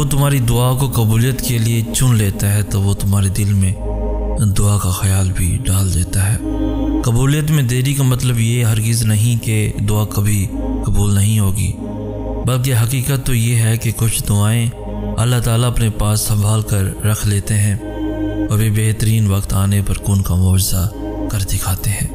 वो तुम्हारी दुआ को कबूलियत के लिए चुन लेता है तो वो तुम्हारे दिल में दुआ का ख्याल भी डाल देता है। कबूलियत में देरी का मतलब ये हरगिज़ नहीं कि दुआ कभी कबूल नहीं होगी, बल्कि हकीकत तो ये है कि कुछ दुआएं अल्लाह ताला अपने पास संभाल कर रख लेते हैं और वे बेहतरीन वक्त आने पर कौन का मौजज़ा कर दिखाते हैं।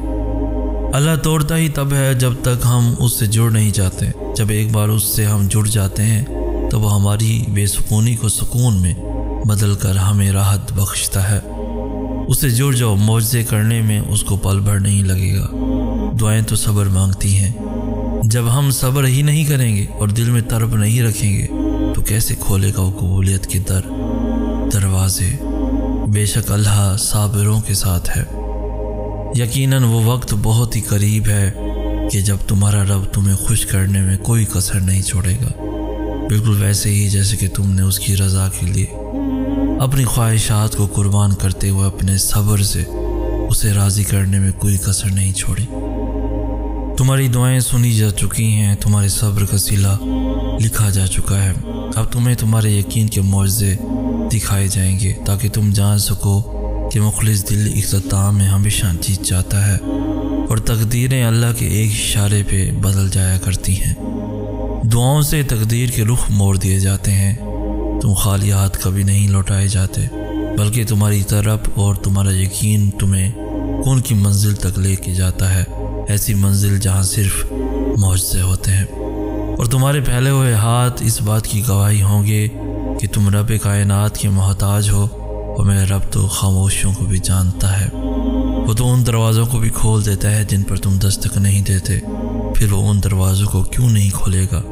अल्लाह तोड़ता ही तब है जब तक हम उससे जुड़ नहीं जाते। जब एक बार उससे हम जुड़ जाते हैं तो वह हमारी बेसुकूनी को सुकून में बदल कर हमें राहत बख्शता है। उससे जुड़ जाओ, मौजज़े करने में उसको पल भर नहीं लगेगा। दुआएं तो सब्र मांगती हैं। जब हम सब्र ही नहीं करेंगे और दिल में तड़प नहीं रखेंगे तो कैसे खोलेगा वो कबूलियत के दरवाजे। बेशक अल्लाह साबिरों के साथ है। यकीनन वो वक्त बहुत ही करीब है कि जब तुम्हारा रब तुम्हें खुश करने में कोई कसर नहीं छोड़ेगा, बिल्कुल वैसे ही जैसे कि तुमने उसकी रज़ा के लिए अपनी ख्वाहिशात को कुर्बान करते हुए अपने सब्र से उसे राज़ी करने में कोई कसर नहीं छोड़ी। तुम्हारी दुआएं सुनी जा चुकी हैं, तुम्हारे सब्र का सिला लिखा जा चुका है। अब तुम्हें तुम्हारे यकीन के मौजज़े दिखाए जाएंगे ताकि तुम जान सको कि मुखलिस दिल इख्तिताम में हमेशा जीत जाता है और तकदीरें अल्लाह के एक इशारे पे बदल जाया करती हैं। दुआओं से तकदीर के रुख मोड़ दिए जाते हैं। तुम खाली हाथ कभी नहीं लौटाए जाते, बल्कि तुम्हारी तरफ और तुम्हारा यकीन तुम्हें कौन की मंजिल तक लेके जाता है, ऐसी मंजिल जहाँ सिर्फ मौजज़े होते हैं। और तुम्हारे फैले हुए हाथ इस बात की गवाही होंगे कि तुम रब कायनात के मोहताज हो और मेरा रब तो खामोशियों को भी जानता है। वो तो उन दरवाज़ों को भी खोल देता है जिन पर तुम दस्तक नहीं देते, फिर वो उन दरवाज़ों को क्यों नहीं खोलेगा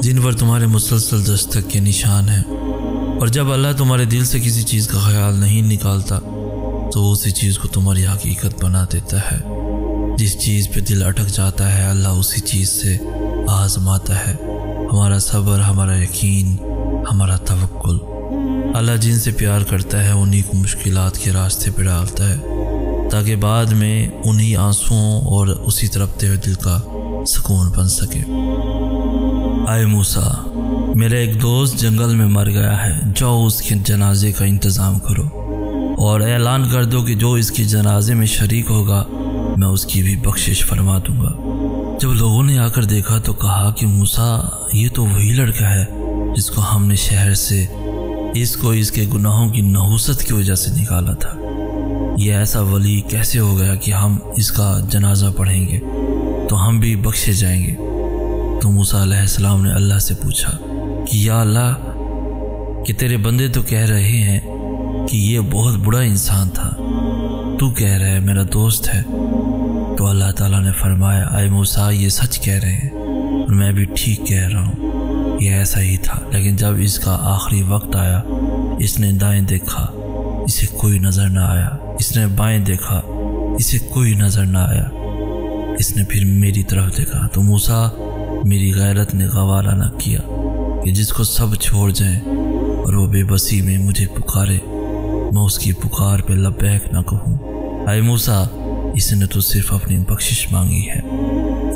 जिन पर तुम्हारे मुसलसल दस्तक के निशान हैं। और जब अल्लाह तुम्हारे दिल से किसी चीज़ का ख्याल नहीं निकालता तो उसी चीज़ को तुम्हारी हकीकत बना देता है। जिस चीज़ पे दिल अटक जाता है अल्लाह उसी चीज़ से आजमाता है हमारा सब्र, हमारा यकीन, हमारा तवक्कुल। अल्लाह जिनसे प्यार करता है उन्हीं को मुश्किलात के रास्ते पे डालता है ताकि बाद में उन्हीं आंसुओं और उसी तड़पते हुए दिल का सुकून बन सके। आए मूसा, मेरा एक दोस्त जंगल में मर गया है, जाओ उसके जनाजे का इंतज़ाम करो और ऐलान कर दो कि जो इसके जनाजे में शरीक होगा मैं उसकी भी बख्शिश फरमा दूंगा। जब लोगों ने आकर देखा तो कहा कि मूसा, ये तो वही लड़का है जिसको हमने शहर से इसको इसके गुनाहों की नहुसत की वजह से निकाला था। ये ऐसा वली कैसे हो गया कि हम इसका जनाजा पढ़ेंगे तो हम भी बख्शे जाएंगे। तो मूसा अलैहिस्सलाम ने अल्लाह से पूछा कि या अल्लाह, कि तेरे बंदे तो कह रहे हैं कि ये बहुत बुरा इंसान था, तू कह रहा है मेरा दोस्त है। तो अल्लाह ताला ने फरमाया, आए मूसा, ये सच कह रहे हैं और मैं भी ठीक कह रहा हूँ, ये ऐसा ही था। लेकिन जब इसका आखिरी वक्त आया, इसने दाएं देखा, इसे कोई नज़र ना आया, इसने बाएं देखा, इसे कोई नज़र ना आया, इसने फिर मेरी तरफ देखा। तो मूसा, मेरी गैरत ने गवारा न किया कि जिसको सब छोड़ जाएं और वो बेबसी में मुझे पुकारे, मैं उसकी पुकार पे लब्बैक न कहूँ। आए मूसा, इसने तो सिर्फ अपनी बख्शिश मांगी है।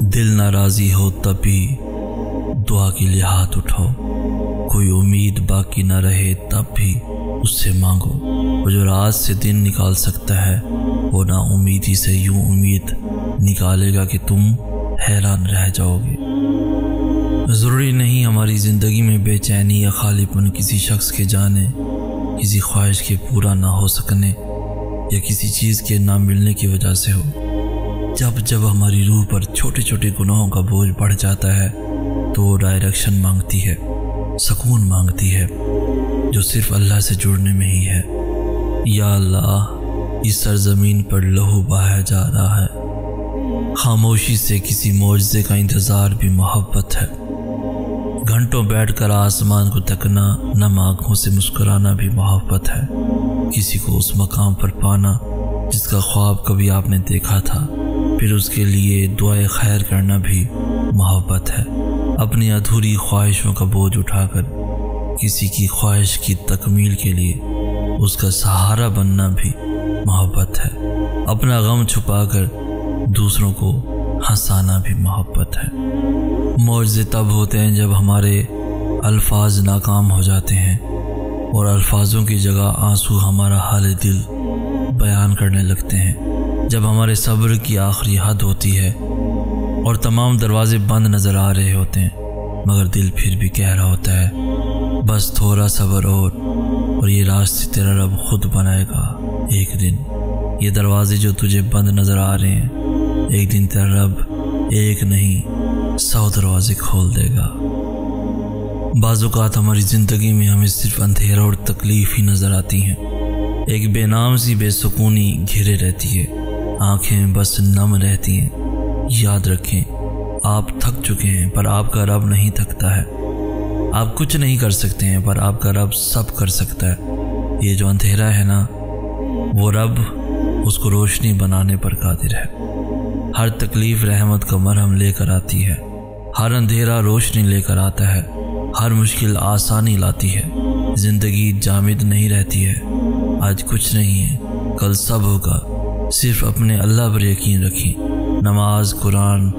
दिल नाराज़ी हो तब भी दुआ के लिए हाथ उठाओ, कोई उम्मीद बाकी न रहे तब भी उससे मांगो। वो जो रात से दिन निकाल सकता है वो ना उम्मीदी से यूं उम्मीद निकालेगा कि तुम हैरान रह जाओगे। ज़रूरी नहीं हमारी ज़िंदगी में बेचैनी या खालीपन किसी शख्स के जाने, किसी ख्वाहिश के पूरा ना हो सकने या किसी चीज़ के ना मिलने की वजह से हो। जब जब हमारी रूह पर छोटे छोटे गुनाहों का बोझ बढ़ जाता है तो वो डायरेक्शन मांगती है, सुकून मांगती है, जो सिर्फ अल्लाह से जुड़ने में ही है। या अल्लाह, इस सरजमीन पर लहू बहाया जा रहा है, खामोशी से किसी मौजज़े का इंतज़ार भी मोहब्बत है। घंटों बैठकर आसमान को तकना, नम आँखों से मुस्कुराना भी मोहब्बत है। किसी को उस मकाम पर पाना जिसका ख्वाब कभी आपने देखा था, फिर उसके लिए दुआए खैर करना भी मोहब्बत है। अपनी अधूरी ख्वाहिशों का बोझ उठाकर किसी की ख्वाहिश की तकमील के लिए उसका सहारा बनना भी मोहब्बत है। अपना गम छुपाकर दूसरों को हंसाना भी मोहब्बत है। मौजज़े तब होते हैं जब हमारे अल्फाज नाकाम हो जाते हैं और अल्फाजों की जगह आंसू हमारा हाल दिल बयान करने लगते हैं। जब हमारे सब्र की आखिरी हद होती है और तमाम दरवाजे बंद नज़र आ रहे होते हैं, मगर दिल फिर भी कह रहा होता है बस थोड़ा सब्र और ये रास्ते तेरा रब खुद बनाएगा। एक दिन ये दरवाजे जो तुझे बंद नज़र आ रहे हैं, एक दिन तेरा रब एक नहीं 100 दरवाजे खोल देगा। बाज़-औक़ात हमारी ज़िंदगी में हमें सिर्फ अंधेरा और तकलीफ़ ही नज़र आती हैं। एक बेनाम सी बेसुकूनी घिरे रहती है, आंखें बस नम रहती हैं। याद रखें, आप थक चुके हैं पर आपका रब नहीं थकता है। आप कुछ नहीं कर सकते हैं पर आपका रब सब कर सकता है। ये जो अंधेरा है ना, वो रब उसको रोशनी बनाने पर कादिर है। हर तकलीफ़ रहमत का मरहम लेकर आती है, हर अंधेरा रोशनी लेकर आता है, हर मुश्किल आसानी लाती है। ज़िंदगी जामिद नहीं रहती है। आज कुछ नहीं है, कल सब होगा। सिर्फ अपने अल्लाह पर यकीन रखें। नमाज, कुरान,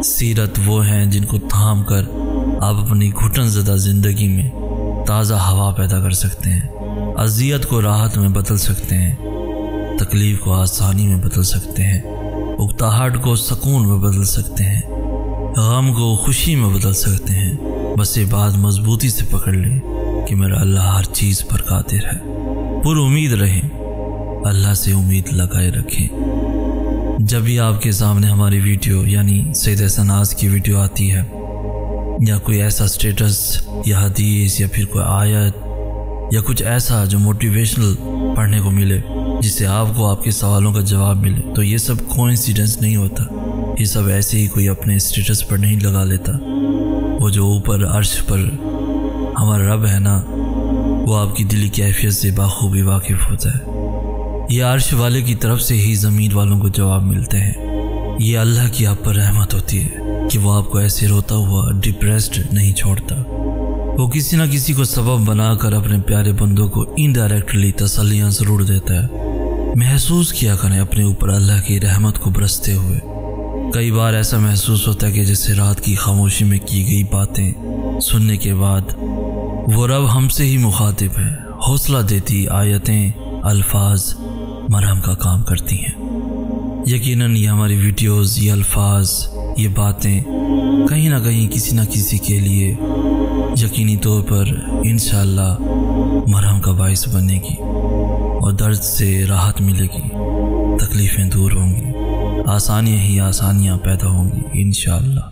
सीरत वो हैं जिनको थाम कर आप अपनी घुटन ज़दा ज़िंदगी में ताज़ा हवा पैदा कर सकते हैं। अज़ियत को राहत में बदल सकते हैं, तकलीफ़ को आसानी में बदल सकते हैं, उकताहट को सुकून में बदल सकते हैं, गम को खुशी में बदल सकते हैं। बस ये बात मजबूती से पकड़ लें कि मेरा अल्लाह हर चीज़ पर कादिर है। पुरुम्मीद रहें, अल्लाह से उम्मीद लगाए रखें। जब भी आपके सामने हमारी वीडियो यानी सैयद एहसानाज़ की वीडियो आती है, या कोई ऐसा स्टेटस या हदीस या फिर कोई आयत या कुछ ऐसा जो मोटिवेशनल पढ़ने को मिले, जिससे आपको आपके सवालों का जवाब मिले, तो ये सब कोइंसिडेंस नहीं होता। ये सब ऐसे ही कोई अपने स्टेटस पर नहीं लगा लेता। वो जो ऊपर अर्श पर हमारा रब है ना, वो आपकी दिली कैफियत से बाखूबी वाकिफ़ होता है। ये अर्श वाले की तरफ से ही ज़मीन वालों को जवाब मिलते हैं। ये अल्लाह की आप पर रहमत होती है कि वो आपको ऐसे रोता हुआ डिप्रेस्ड नहीं छोड़ता। वो किसी न किसी को सबब बनाकर अपने प्यारे बंदों को इनडायरेक्टली तसल्लियाँ ज़रूर देता है। महसूस किया करें अपने ऊपर अल्लाह की रहमत को बरसते हुए। कई बार ऐसा महसूस होता है कि जैसे रात की खामोशी में की गई बातें सुनने के बाद वो रब हमसे ही मुखातिब है। हौसला देती आयतें, अल्फाज मरहम का काम करती हैं। यकीनन ये हमारी वीडियोस, ये अल्फाज, ये बातें कहीं ना कहीं किसी न किसी के लिए यकीनी तौर पर इंशाअल्लाह मरहम का बाइस बनेगी और दर्द से राहत मिलेगी, तकलीफ़ें दूर होंगी, आसानियाँ ही आसानियाँ पैदा होंगी इंशाअल्लाह।